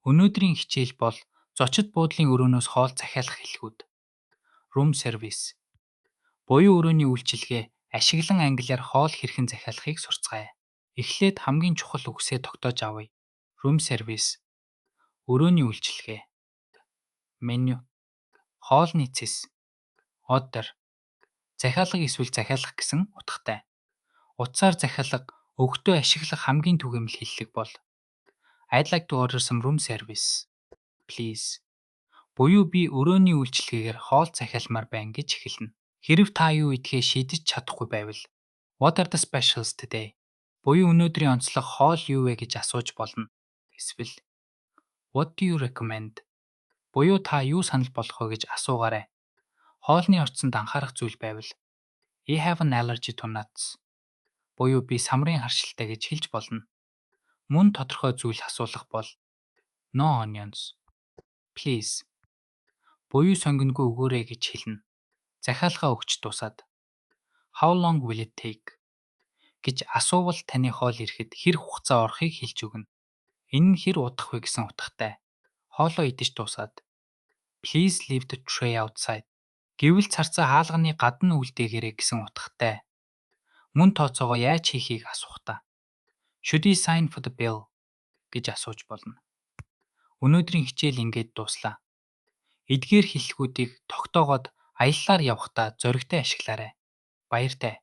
Өнөөдрийн хичээл бол зочид буудлын өрөөнөөс хоол захиалах хэлхүүд. Room service. Буюу өрөөний үйлчилгээ ашиглан англиар хоол хэрхэн захиалахыг сурцгаая. Эхлээд хамгийн чухал үгсээ тогтоож авъя. Room service. Өрөөний үйлчилгээ. Меню. Хоолны цэс. Order. Захиалга эсвэл захиалах гэсэн утгатай. Утсаар захиалга өгтөө ашиглах хамгийн түгээмэл хэллэг бол I'd like to order some room service, please. Буюу би өрөөний үйлчилгээгээр хоол захиалмаар байна гэж эхэлнэ. Хэрэв та юу идэхээ шийдэж чадахгүй байвал What are the specials today? Буюу өнөөдрийн онцлог хоол юу вэ гэж асууж болно. Эсвэл What do you recommend? Буюу та юу санал болгох вэ гэж асуугаарай. Хоолны орцонд анхаарах зүйл байвал I have an allergy to nuts. Буюу би самрын харшилтай гэж хэлж болно. Мөн тодорхой зүйл асуулах бол No onions, please. Буюу сонгингүй өгөөрэй гэж хэлнэ. Захиалгаа өгч дуусаад How long will it take? Гэж асуувал таны хоол ирэхэд хэр хугацаа орохыг хэлж өгнө. Энэ нь хэр удах вэ гэсэн утгатай. Хоолоо идэж дуусаад Please leave the tray outside. Гэвэл царцаа хаалганы гадна үлдээгээрэй гэсэн утгатай. Мөн тооцоогоо яаж хийхийг асуух та. Should I sign for the bill? Гэж асууж болно. Өнөөдрийн хичээл ингээд дуслаа. Эдгээр хэллэгүүдийг тогтоогоод аяллаар явахдаа зоригтой ашиглаарай. Баяртай.